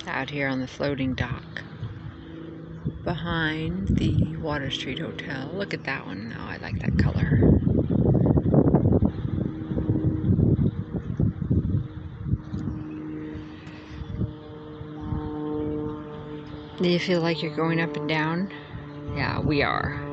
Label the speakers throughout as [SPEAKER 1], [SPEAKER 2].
[SPEAKER 1] out here on the floating dock behind the Water Street Hotel. Look at that one. Oh, I like that color. Do you feel like you're going up and down? Yeah, we are.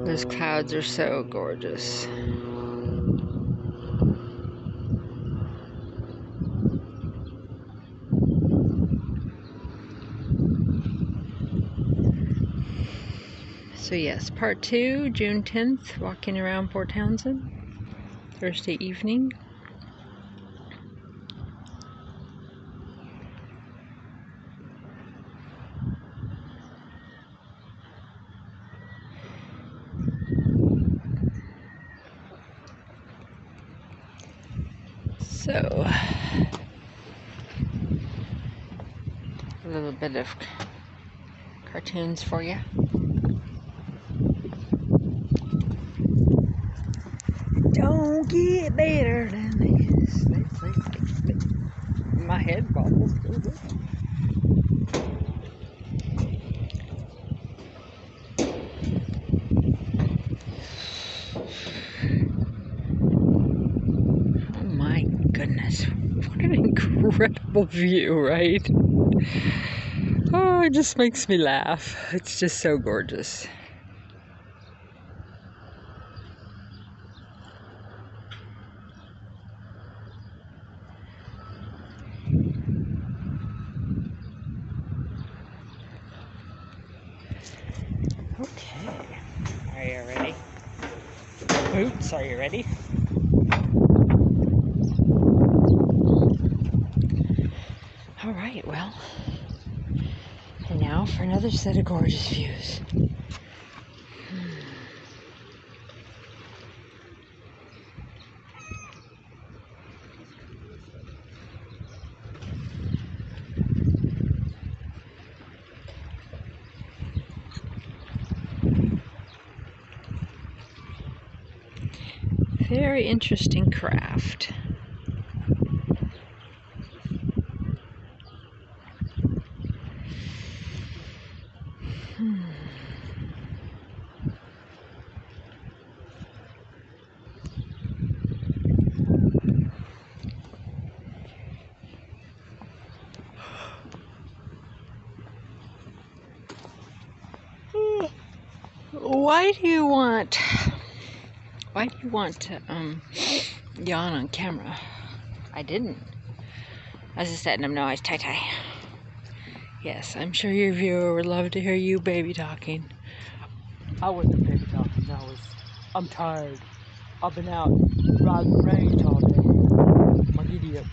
[SPEAKER 1] Those clouds are so gorgeous. So yes, part 2, June 10th, walking around Port Townsend, Thursday evening. So, a little bit of cartoons for you. Don't get better than this. My head bobbles. Oh my goodness. What an incredible view, right? Oh, it just makes me laugh. It's just so gorgeous. Okay, are you ready? Boots, are you ready? All right, well, and now for another set of gorgeous views. Very interesting craft. Why do you want to yawn on camera? I didn't. I was just letting them know I was tie-tie. Yes, I'm sure your viewer would love to hear you baby talking.
[SPEAKER 2] I wasn't baby talking, I'm tired. I've been out riding the range all day. I'm a giddy up.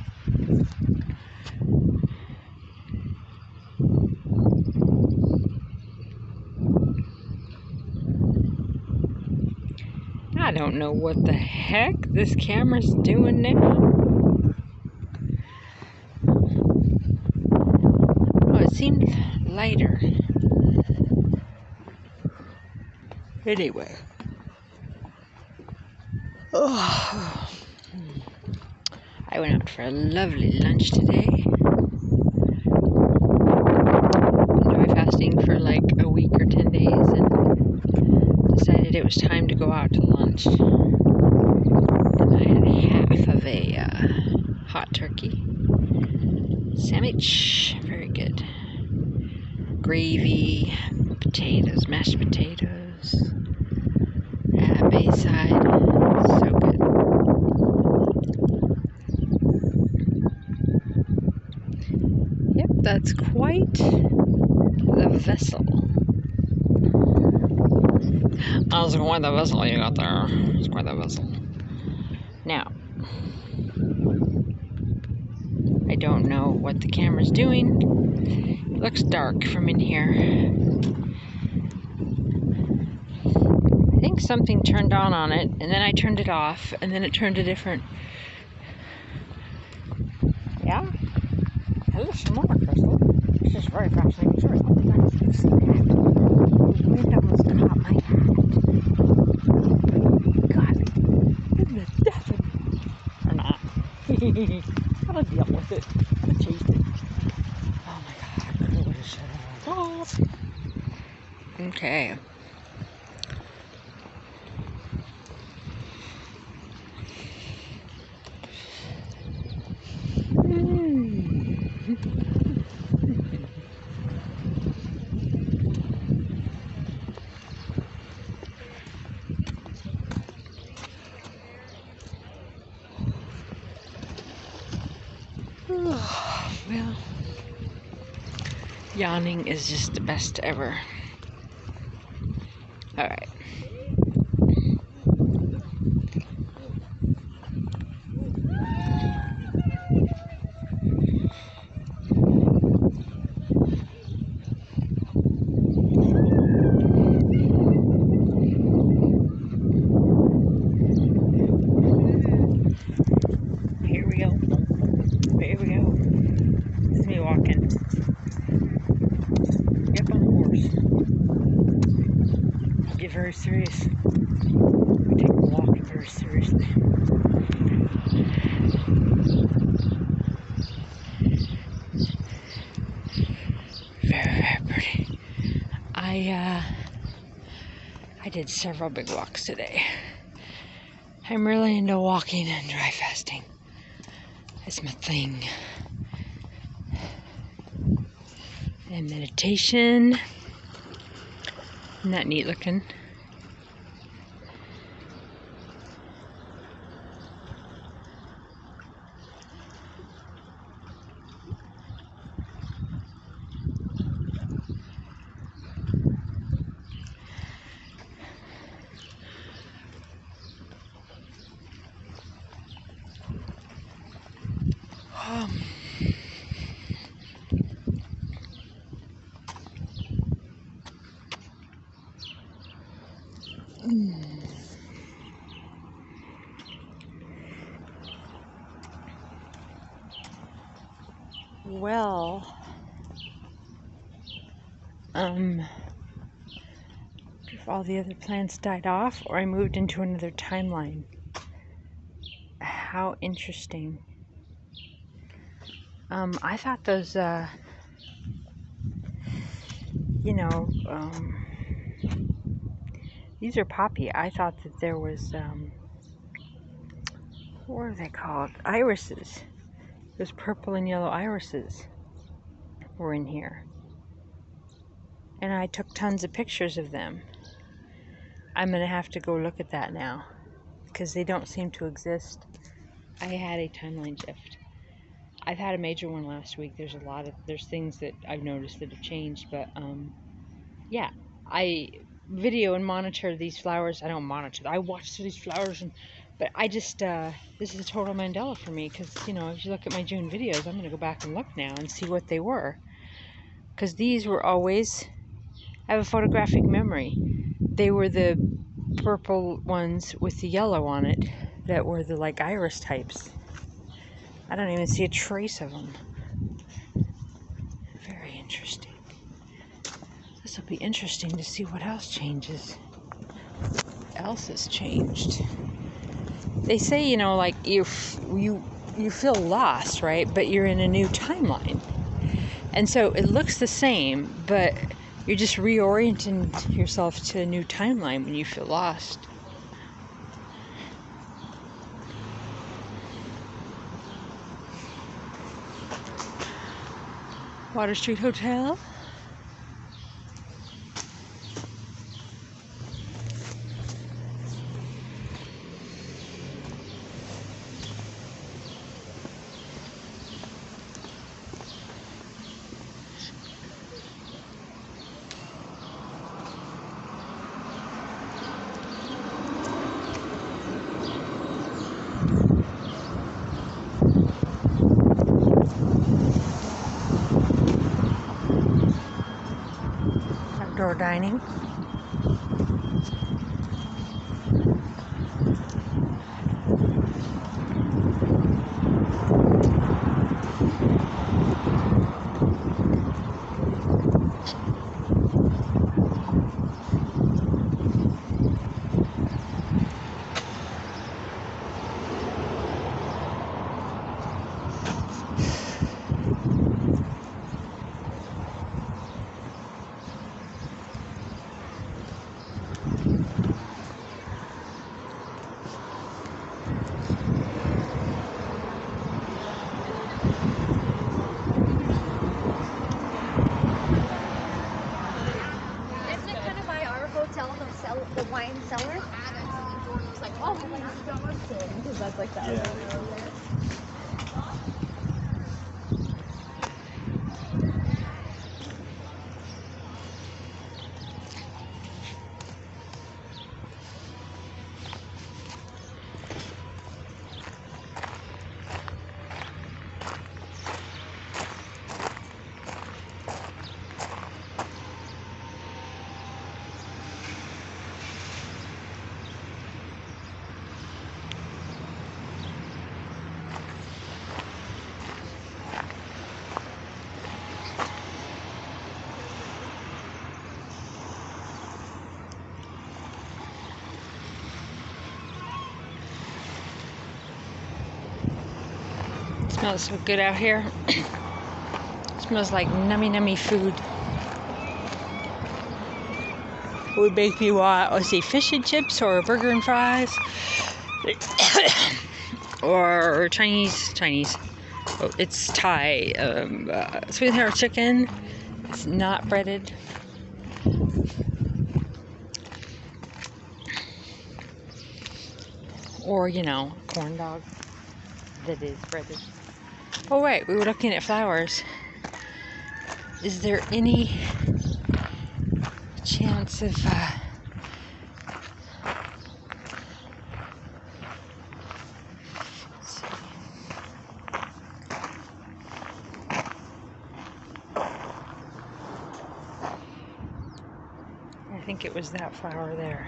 [SPEAKER 1] I don't know what the heck this camera's doing now. Oh, it seemed lighter. Anyway. Oh. I went out for a lovely lunch today. Been dry fasting for like a week or 10 days and decided it was time to go out to lunch. And I had half of a hot turkey sandwich. Very good. Gravy, potatoes, mashed potatoes, Bayside. So good. Yep, that's quite the vessel. I was quite the vessel you got there. It's quite the vessel. Now, I don't know what the camera's doing. It looks dark from in here. I think something turned on it, and then I turned it off, and then it turned a different... Yeah? There's some more, Crystal. This is very fascinating. Sorry, I didn't see that. The wind almost forgot my hat. God, isn't it deafening? Or not. Gotta deal with it. Gotta chase it. Oh my god, I would have shut it off. Okay. Well, yawning is just the best ever. All right. Here we go. Here we go. This is me walking. Yep, on a horse. I get very serious. I take walking very seriously. Very, very pretty. I did several big walks today. I'm really into walking and dry fasting. It's my thing. And meditation. Isn't that neat looking? Well, if all the other plans died off or I moved into another timeline. How interesting. I thought those, these are poppy. I thought that there was, what are they called? Irises. Those purple and yellow irises were in here. And I took tons of pictures of them. I'm going to have to go look at that now because they don't seem to exist. I had a timeline shift. I've had a major one last week. There's things that I've noticed that have changed, but yeah, I video and monitor these flowers. I don't monitor. I watch these flowers, but I just this is a total Mandela for me because if you look at my June videos, I'm gonna go back and look now and see what they were, because these were always. I have a photographic memory. They were the purple ones with the yellow on it that were the like iris types. I don't even see a trace of them. Very interesting. This will be interesting to see what else changes. What else has changed? They say, like you feel lost, right? But you're in a new timeline. And so it looks the same, but you're just reorienting yourself to a new timeline when you feel lost. Water Street Hotel. Outdoor dining.
[SPEAKER 3] wine cellar. Oh, because that's like that.
[SPEAKER 2] Yeah.
[SPEAKER 1] Smells so good out here. Smells like nummy food. Would make me want, let's see, fish and chips or burger and fries. Or Chinese. Oh, it's Thai. Sweet and sour chicken. It's not breaded. Or, you know, corn dog that is breaded. Oh, wait, we were looking at flowers. Is there any chance of, let's see. I think it was that flower there.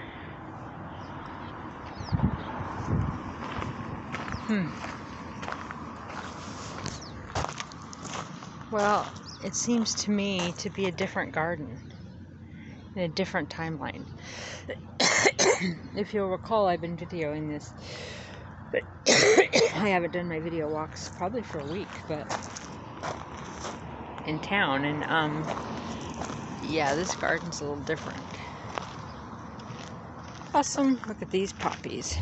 [SPEAKER 1] Well, it seems to me to be a different garden in a different timeline. If you'll recall, I've been videoing this, but I haven't done my video walks probably for a week, but in town, and yeah, this garden's a little different. Awesome. Look at these poppies.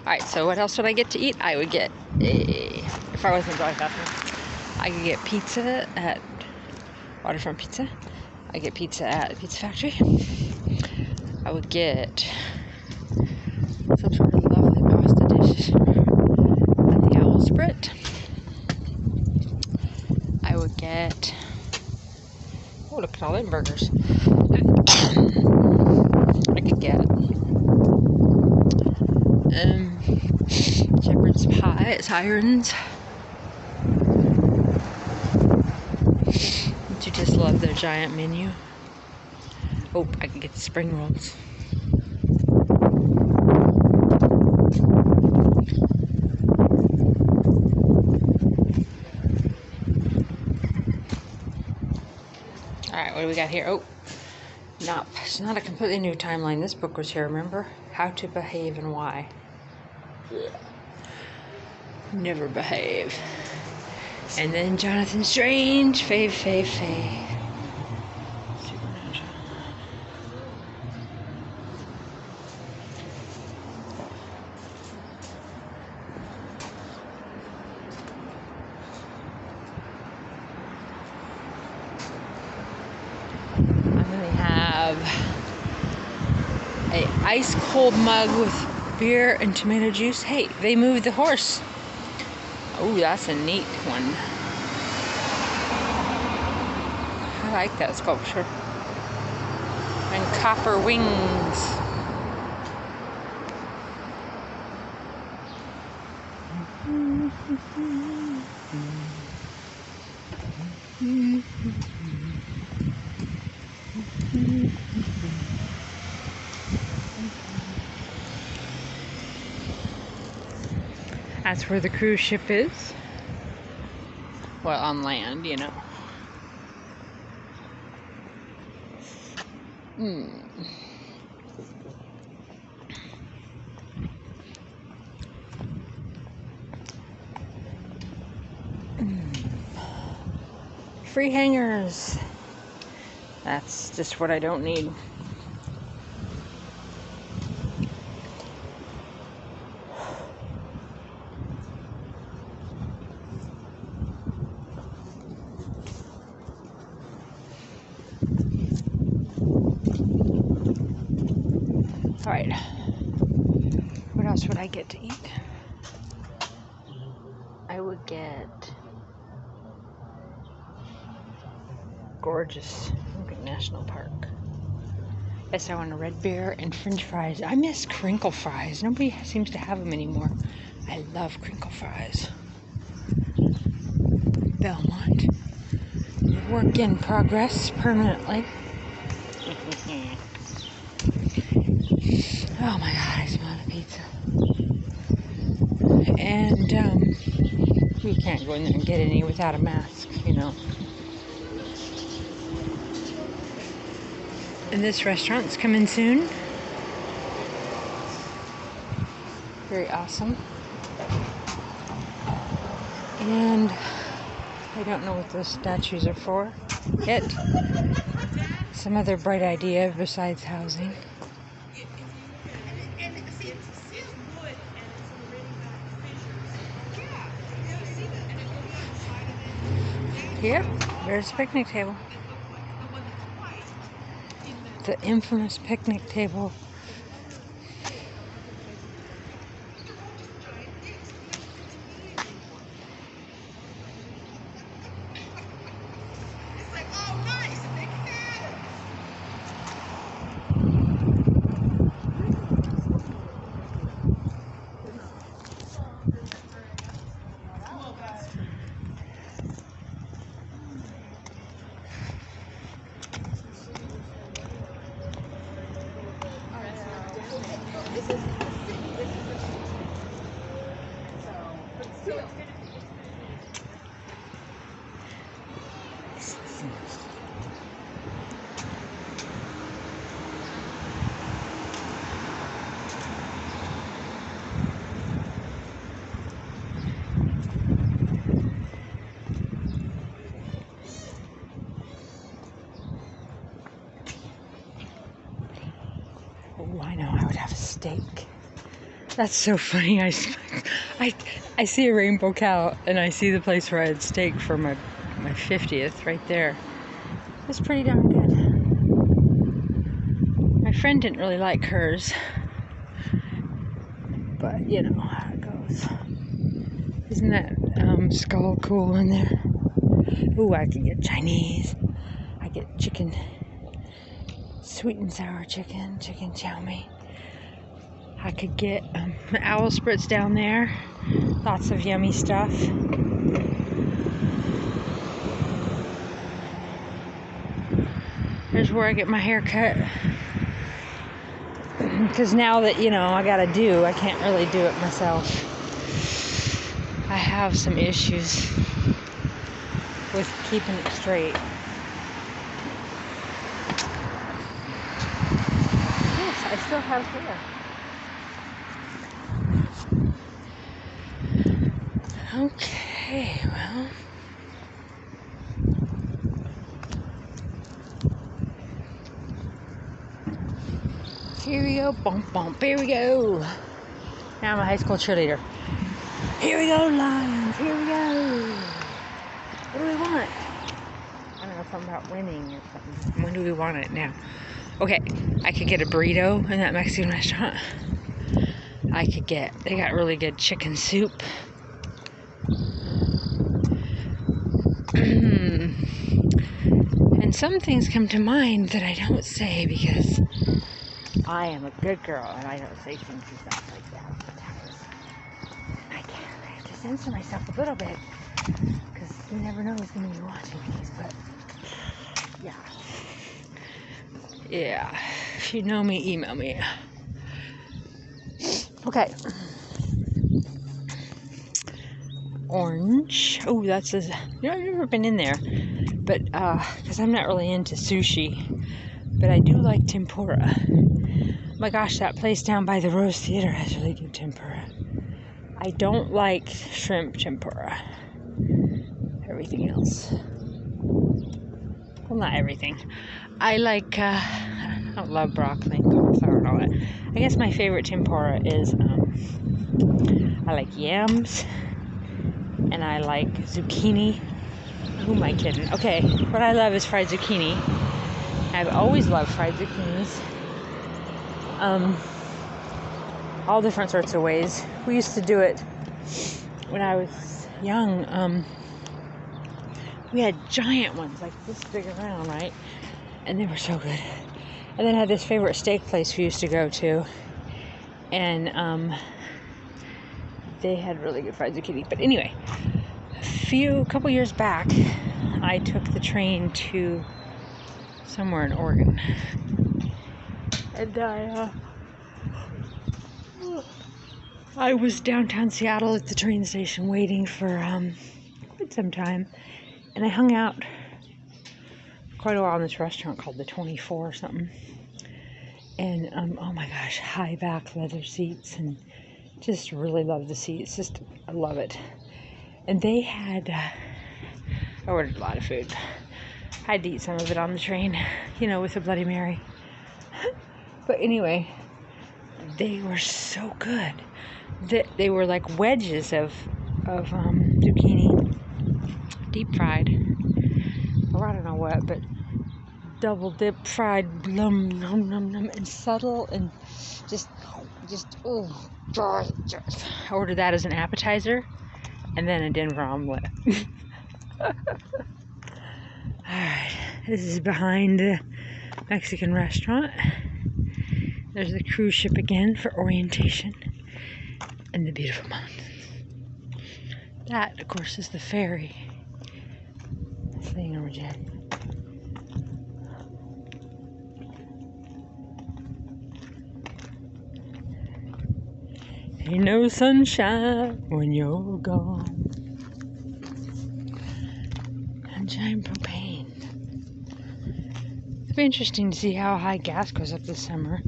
[SPEAKER 1] Alright, so what else would I get to eat? I would get if I wasn't dry fasting, I could get pizza at Waterfront Pizza. I get pizza at the Pizza Factory. I would get some sort of lovely pasta dish at the Owl Sprit. I would get, oh, look at all them burgers. I could get shepherd's pie at Sirens. Don't you just love their giant menu? Oh, I can get the spring rolls. Alright, what do we got here? Oh, no, it's not a completely new timeline. This book was here, remember? How to Behave and Why. Never behave. And then Jonathan Strange, fave. Supernatural. I'm gonna have a ice cold mug with beer and tomato juice. Hey, they moved the horse. Oh, that's a neat one. I like that sculpture. And copper wings. That's where the cruise ship is. Well, on land, you know. Free hangers. That's just what I don't need. All right. What else would I get to eat? I would get gorgeous National Park. Yes, I want a red beer and french fries. I miss crinkle fries. Nobody seems to have them anymore. I love crinkle fries. Belmont. Work in progress permanently. Oh my god, I smell the pizza. And you can't go in there and get any without a mask, you know. And this restaurant's coming soon. Very awesome. And I don't know what those statues are for yet. Some other bright idea besides housing. Yep, there's a picnic table. The infamous picnic table. Oh, I know, I would have a steak. That's so funny. I see a rainbow cow and I see the place where I had steak for my 50th right there. It's pretty darn good. My friend didn't really like hers, but you know how it goes. Isn't that skull cool in there? Ooh, I could get Chinese. I get chicken, sweet and sour chicken chow mein. I could get owl spritz down there. Lots of yummy stuff. Here's where I get my hair cut. Because now that, you know, I can't really do it myself. I have some issues with keeping it straight. Yes, I still have hair. Okay, well. Here we go, bump bump, here we go. Now I'm a high school cheerleader. Here we go, Lions, here we go. What do we want? I don't know, something about winning or something. When do we want it now? Okay, I could get a burrito in that Mexican restaurant. They got really good chicken soup. And some things come to mind that I don't say because I am a good girl and I don't say things and stuff like that all the time. I have to censor myself a little bit because you never know who's going to be watching these, but yeah. If you know me, email me. Okay. Orange. Oh, that's I've never been in there, but because I'm not really into sushi, but I do like tempura. My gosh, that place down by the Rose Theater has really good tempura. I don't like shrimp tempura. Everything else. Well, not everything. I like, I don't love broccoli and cauliflower and all that. I guess my favorite tempura is, I like yams, and I like zucchini. Who am I kidding? Okay, what I love is fried zucchini. I've always loved fried zucchinis. All different sorts of ways. We used to do it when I was young. We had giant ones, like this big around, right? And they were so good. And then I had this favorite steak place we used to go to, and they had really good fried zucchini. But anyway, a couple years back, I took the train to somewhere in Oregon, and I was downtown Seattle at the train station waiting for quite some time, and I hung out quite a while in this restaurant called the 24 or something. And oh my gosh, high back leather seats, and just really love the seats. Just I love it. And they had I ordered a lot of food. I had to eat some of it on the train, with a Bloody Mary. But anyway, they were so good. They were like wedges of zucchini, deep fried, or I don't know what, but double dip fried, num num num num, and subtle, and just oh god. I ordered that as an appetizer, and then a Denver omelet. Alright, this is behind the Mexican restaurant. There's the cruise ship again for orientation, and the beautiful mountains. That, of course, is the ferry thing over there. Ain't no sunshine when you're gone. Sunshine propane. It'll be interesting to see how high gas goes up this summer.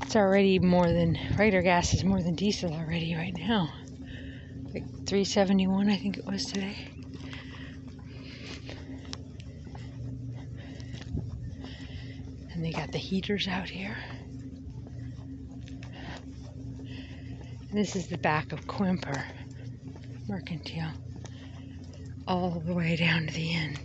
[SPEAKER 1] It's already regular gas is more than diesel already right now. Like $3.71, I think it was today. And they got the heaters out here. And this is the back of Quimper Mercantile, all the way down to the end.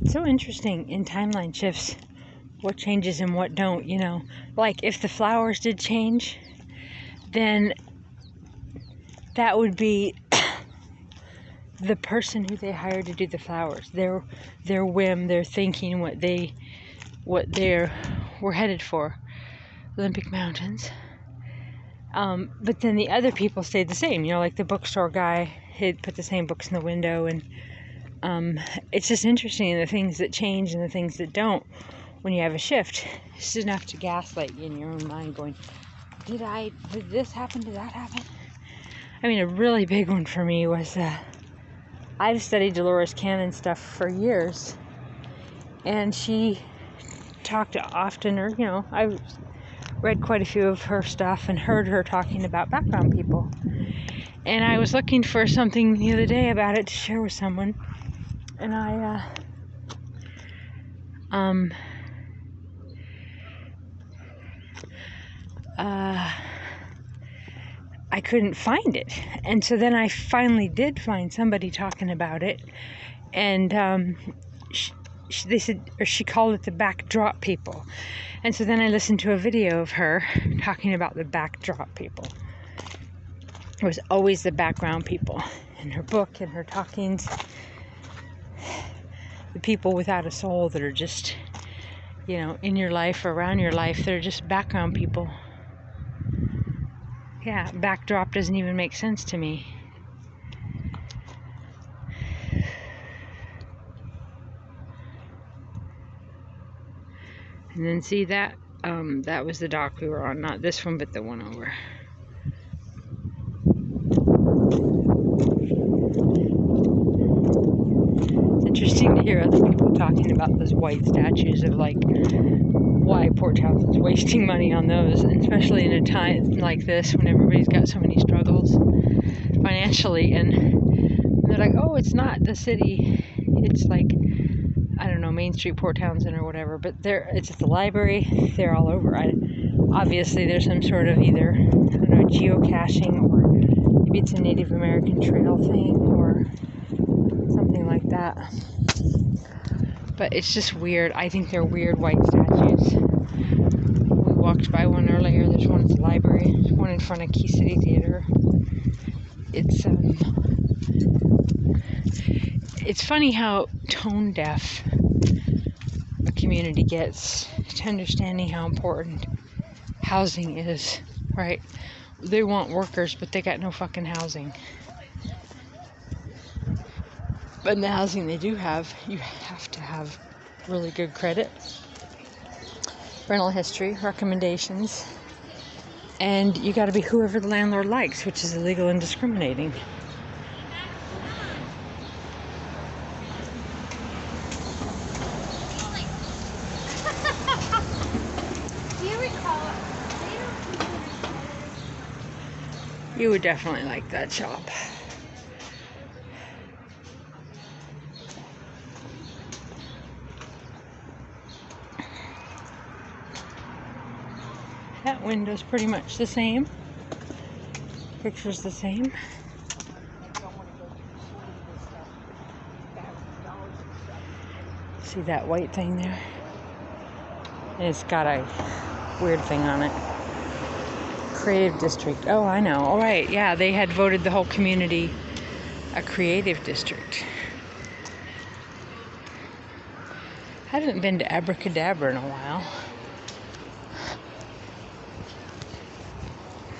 [SPEAKER 1] It's so interesting in timeline shifts, what changes and what don't, Like if the flowers did change, then that would be the person who they hired to do the flowers, their whim, their thinking, what they were headed for, Olympic Mountains. But then the other people stayed the same, like the bookstore guy, he'd put the same books in the window, and it's just interesting, the things that change and the things that don't when you have a shift. It's enough to gaslight you in your own mind, going, did this happen, did that happen? I mean, a really big one for me was, I've studied Dolores Cannon stuff for years, and she talked often, or, I read quite a few of her stuff and heard her talking about background people. And I was looking for something the other day about it to share with someone, and I couldn't find it. And so then I finally did find somebody talking about it, and they said, or she called it the backdrop people. And so then I listened to a video of her talking about the backdrop people. It was always the background people in her book and her talkings. The people without a soul that are just, in your life or around your life, they're just background people. Yeah, backdrop doesn't even make sense to me. And then see that, that was the dock we were on, not this one, but the one over. hear other people talking about those white statues of like why Port Townsend's wasting money on those, and especially in a time like this when everybody's got so many struggles financially, and they're like, oh, it's not the city, it's like, I don't know, Main Street, Port Townsend or whatever, but it's at the library, they're all over. Obviously there's some sort of either, I don't know, geocaching, or maybe it's a Native American trail thing or something like that. But it's just weird. I think they're weird white statues. We walked by one earlier. There's one at the library. There's one in front of Key City Theater. It's funny how tone deaf a community gets to understanding how important housing is, right? They want workers, but they got no fucking housing. But in the housing they do have, you have to have really good credit, rental history, recommendations, and you got to be whoever the landlord likes, which is illegal and discriminating. You would definitely like that shop. That window's pretty much the same. Picture's the same. See that white thing there? And it's got a weird thing on it. Creative district. Oh, I know. All right. Yeah, they had voted the whole community a creative district. Haven't been to Abracadabra in a while.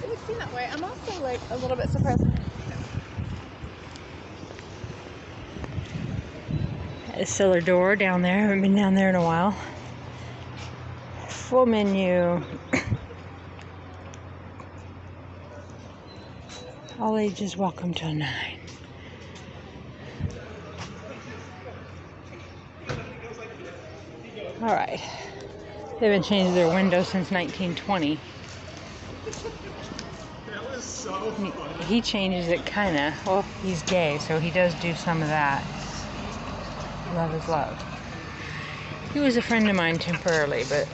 [SPEAKER 3] It would seem that way. I'm also like a little bit surprised.
[SPEAKER 1] A cellar door down there. Haven't been down there in a while. Full menu. All ages welcome till 9. Alright. They haven't changed their windows since 1920.
[SPEAKER 4] That was so funny.
[SPEAKER 1] He changes it kinda. Well, he's gay, so he does do some of that. Love is love. He was a friend of mine temporarily, but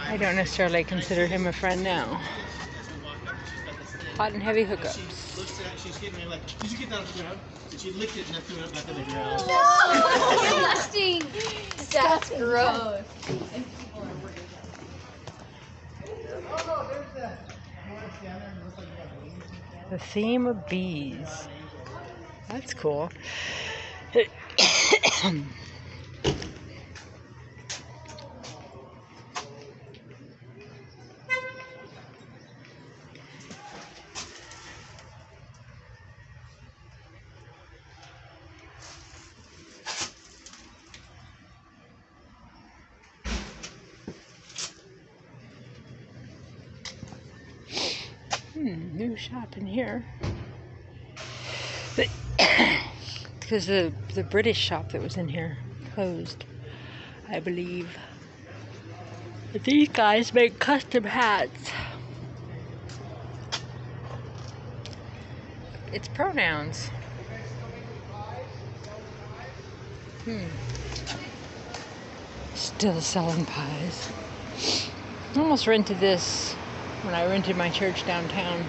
[SPEAKER 1] I don't necessarily consider him a friend now. Hot and heavy hookups.
[SPEAKER 4] She looks at it, she's getting me like, did you get that off the ground? And she licked it and then threw it back on the ground.
[SPEAKER 3] No! Disgusting! That's gross.
[SPEAKER 1] The theme of bees. That's cool. New shop in here. Because the British shop that was in here closed, I believe. But these guys make custom hats. It's pronouns. Still selling pies. I almost rented this when I rented my church downtown.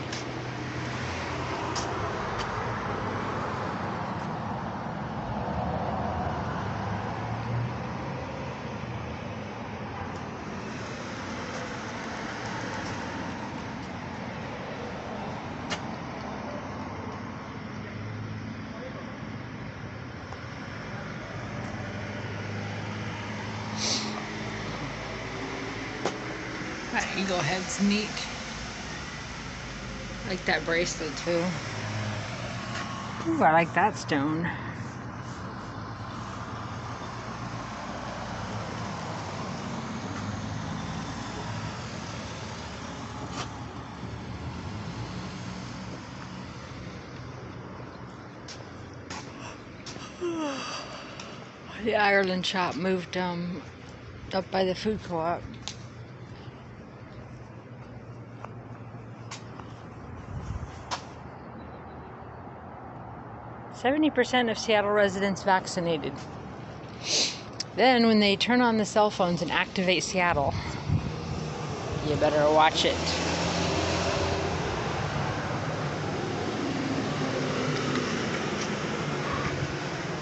[SPEAKER 1] That eagle head's neat. I like that bracelet too. Ooh, I like that stone. The Ireland shop moved up by the food co-op. "70% of Seattle residents vaccinated." Then when they turn on the cell phones and activate Seattle, you better watch it.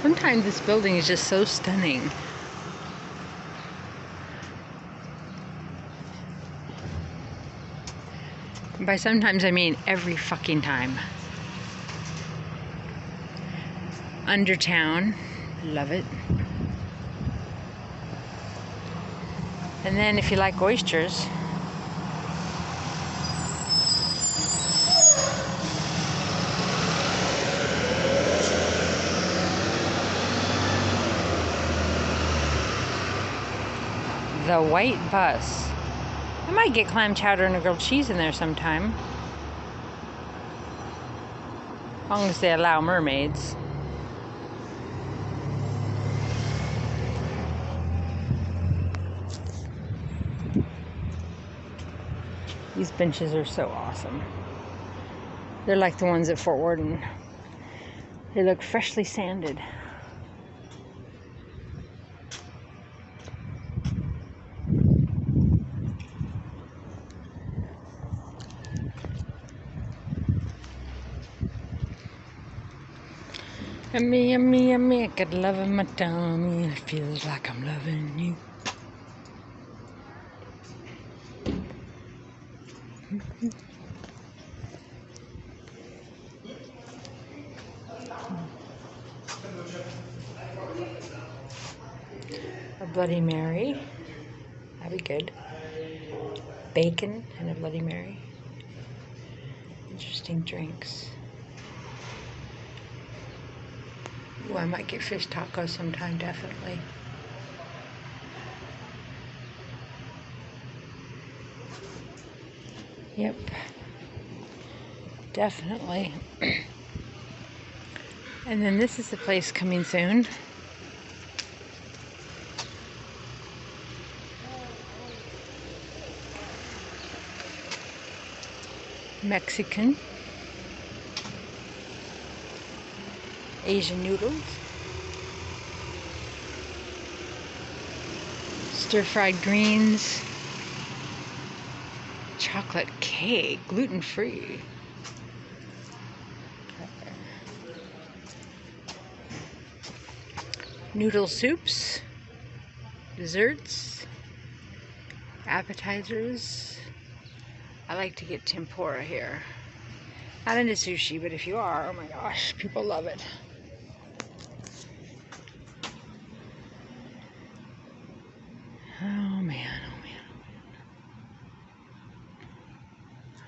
[SPEAKER 1] Sometimes this building is just so stunning. And by sometimes I mean every fucking time. Undertown, love it. And then if you like oysters, the White Bus. I might get clam chowder and a grilled cheese in there sometime. As long as they allow mermaids. These benches are so awesome. They're like the ones at Fort Worden. They look freshly sanded. Yummy, yummy, yummy, I got love in my tummy. It feels like I'm loving you. A Bloody Mary. That'd be good. Bacon and a Bloody Mary. Interesting drinks. Ooh, I might get fish tacos sometime, definitely. Yep. Definitely. And then this is the place coming soon. Mexican. Asian noodles. Stir-fried greens. Chocolate cake, gluten-free. Noodle soups. Desserts. Appetizers. I like to get tempura here. Not into sushi, but if you are, oh my gosh, people love it. Oh man, oh man, oh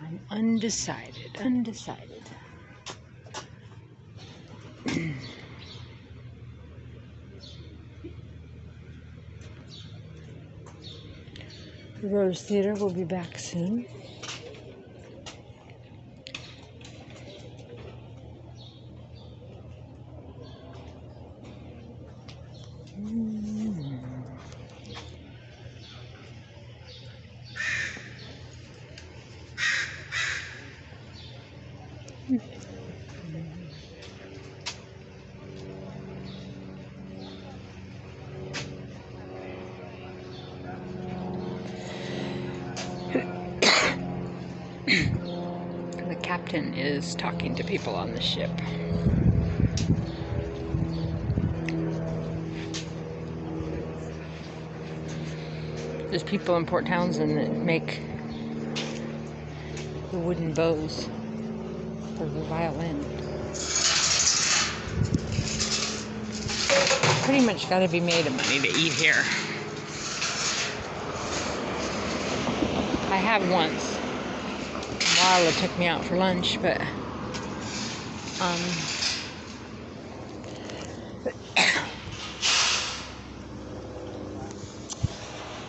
[SPEAKER 1] man. I'm undecided. The Rose Theater will be back soon. The captain is talking to people on the ship. There's people in Port Townsend that make the wooden bows for the violin. Pretty much got to be made of money to eat here. I have once. Marla took me out for lunch, but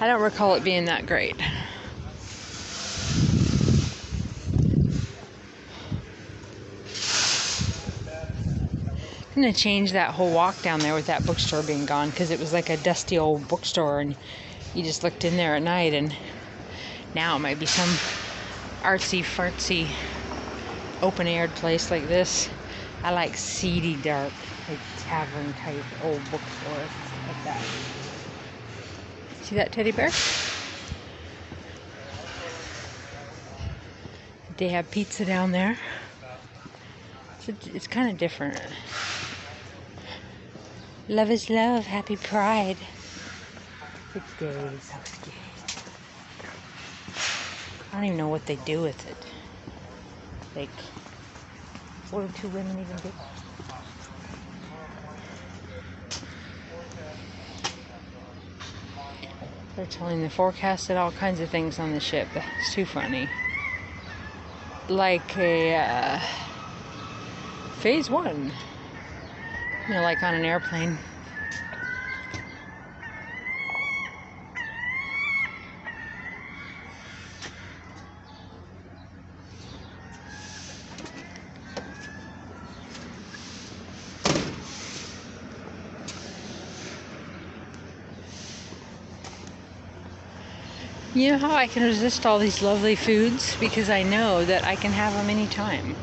[SPEAKER 1] I don't recall it being that great. gonna change that whole walk down there with that bookstore being gone, because it was like a dusty old bookstore and you just looked in there at night, and now it might be some artsy fartsy open-aired place like this. I like seedy, dark, like tavern type old bookstores like that. See that teddy bear? They have pizza down there. It's kind of different. Love is love. Happy Pride. It's gay. It's so gay. I don't even know what they do with it. Like, what do two women even do? They're telling the forecast at all kinds of things on the ship. It's too funny. Like a phase 1. You know, like on an airplane. You know how I can resist all these lovely foods? Because I know that I can have them anytime.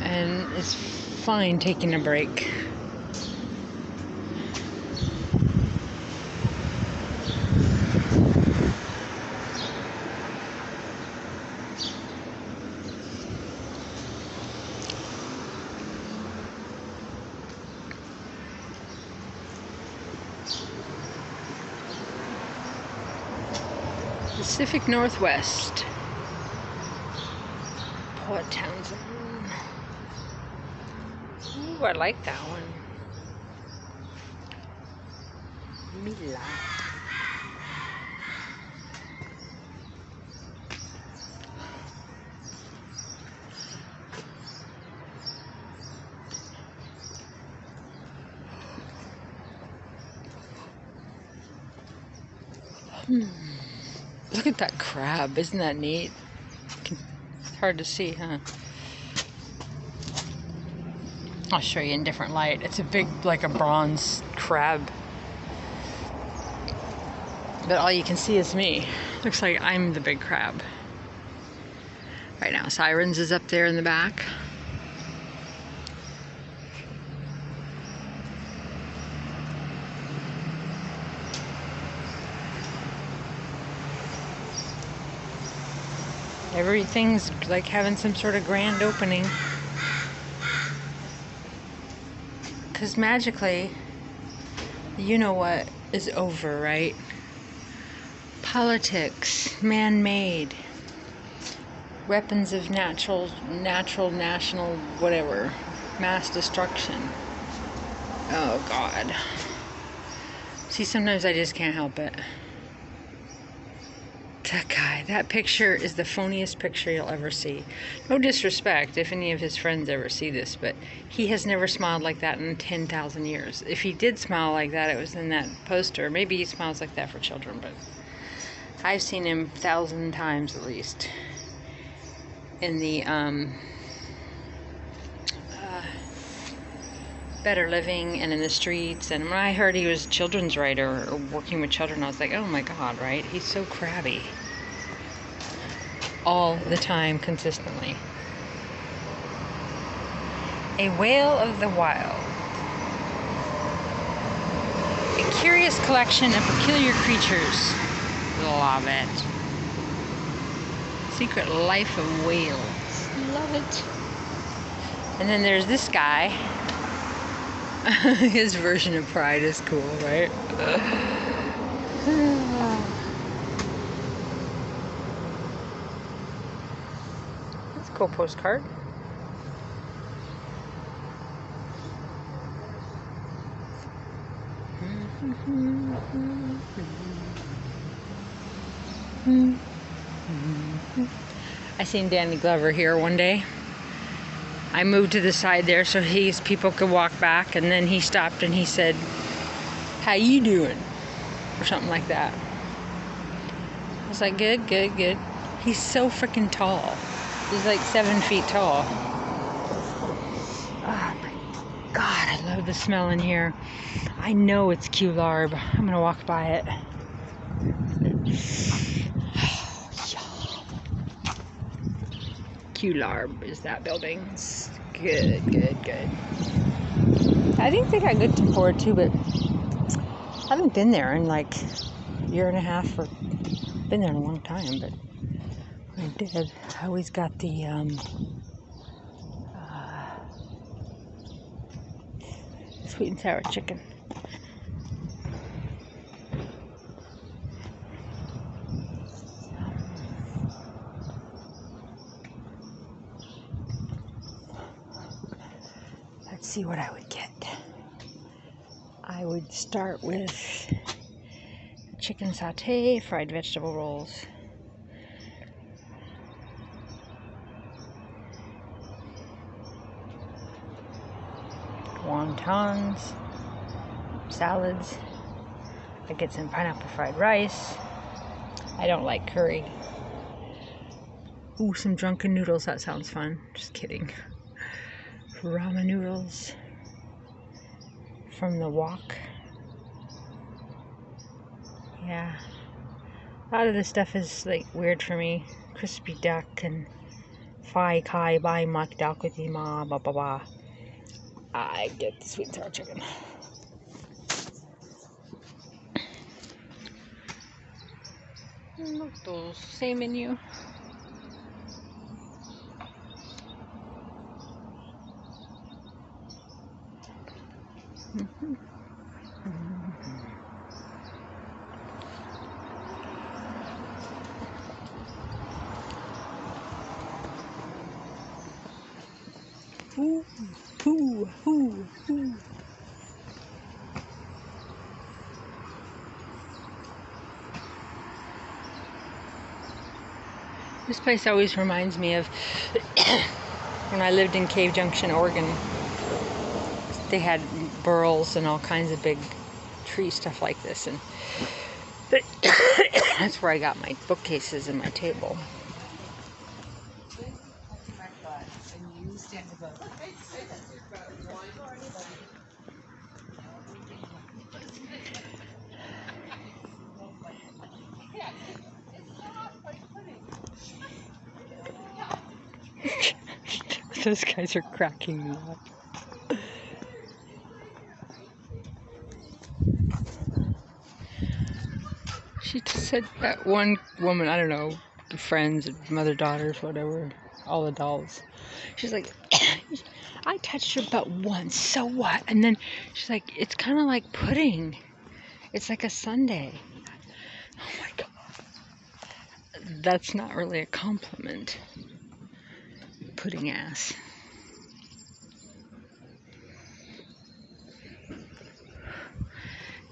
[SPEAKER 1] And it's fine taking a break. Pacific Northwest. Port Townsend. Ooh, I like that one. Mila. Look at that crab. Isn't that neat? It's hard to see, huh? I'll show you in different light. It's a big, like a bronze crab. But all you can see is me. Looks like I'm the big crab. Right now, Sirens is up there in the back. Everything's like having some sort of grand opening. Because magically, you know what is over, right? Politics, man-made, weapons of national, whatever, mass destruction. Oh, God. See, sometimes I just can't help it. That guy, that picture is the phoniest picture you'll ever see. No disrespect if any of his friends ever see this, but he has never smiled like that in 10,000 years. If he did smile like that, it was in that poster. Maybe he smiles like that for children, but I've seen him 1,000 times at least in the Better Living and in the streets. And when I heard he was a children's writer or working with children, I was like, oh my God, right? He's so crabby. All the time, consistently. A whale of the wild. A curious collection of peculiar creatures. Love it. Secret life of whales. Love it. And then there's this guy. His version of Pride is cool, right? That's a cool postcard. I seen Danny Glover here one day. I moved to the side there so people could walk back, and then he stopped and he said, "How you doing?" or something like that. I was like, good, good, good. He's so freaking tall. He's like 7 feet tall. Oh my love the smell in here. I know it's Q-Larb. I'm gonna walk by it. Q-Larb is that building. It's good, good, good. I think they got good tempura too, but I haven't been there in like a year and a half, or been there in a long time, but when I did, I always got the sweet and sour chicken. Let's see what I would get. I would start with chicken sauté, fried vegetable rolls. Wontons, salads. I get some pineapple fried rice. I don't like curry. Ooh, some drunken noodles. That sounds fun. Just kidding. Ramen noodles from the wok. Yeah. A lot of this stuff is like weird for me. Crispy duck and Phi Kai Bai Mak Dalkati Ma Ba Ba Ba. I get the sweet and sour chicken. Look, those same menu. Ooh, ooh, ooh, ooh. This place always reminds me of when I lived in Cave Junction, Oregon. They had burls and all kinds of big tree stuff like this, and that's where I got my bookcases and my table. Those guys are cracking me up. She said that one woman, I don't know, friends, mother, daughters, whatever, all the dolls. She's like, I touched her butt once, so what? And then she's like, it's kind of like pudding. It's like a sundae. Oh my God. That's not really a compliment. Pudding ass.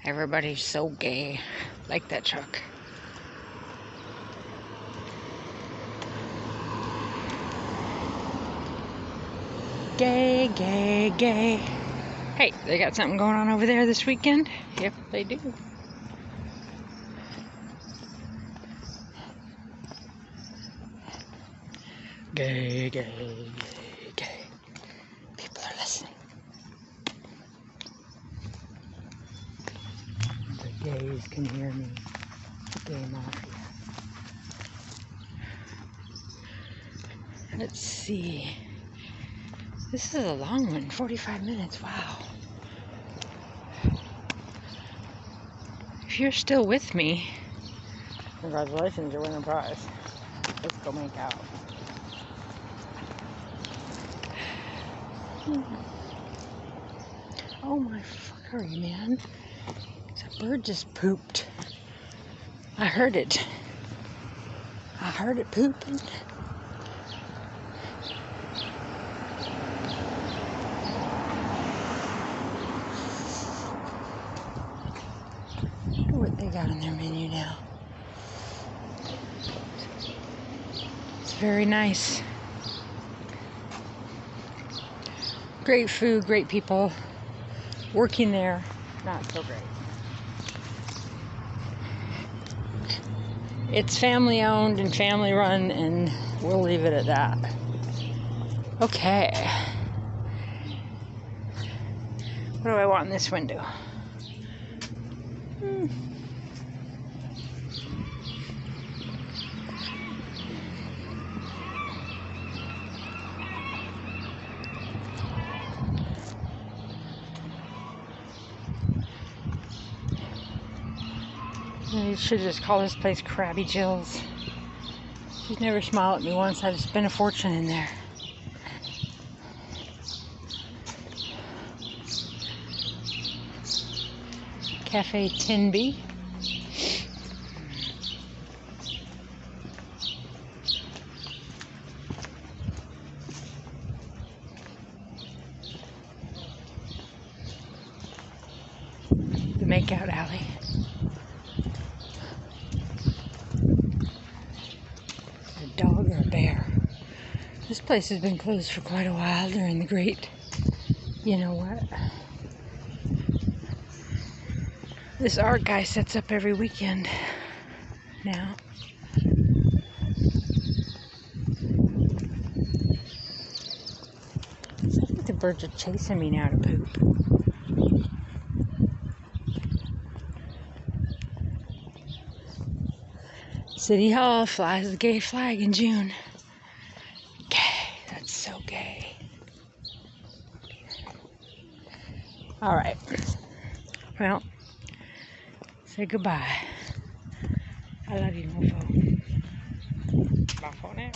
[SPEAKER 1] Everybody's so gay. Like that truck. Gay, gay, gay. Hey, they got something going on over there this weekend? Yep, they do. Gay, gay, gay, gay. People are listening. The gays can hear me. Gay mafia. Let's see. This is a long one, 45 minutes, wow. If you're still with me, congratulations, you're winning a prize. Let's go make out. Oh my fuckery, man. That bird just pooped. I heard it. I heard it pooping. I wonder what they got on their menu now. It's very nice. Great food, great people. Working there, not so great. It's family owned and family run, and we'll leave it at that. Okay. What do I want in this window? You should just call this place Krabby Jill's. She's never smiled at me once. I'd spent a fortune in there. Cafe Tinby. The makeout alley. A dog or a bear. This place has been closed for quite a while during the great, you know what? This art guy sets up every weekend now. I think the birds are chasing me now to poop. City Hall flies the gay flag in June. Gay, that's so gay. Alright. Well, say goodbye. I love you, mofo. Bye for now.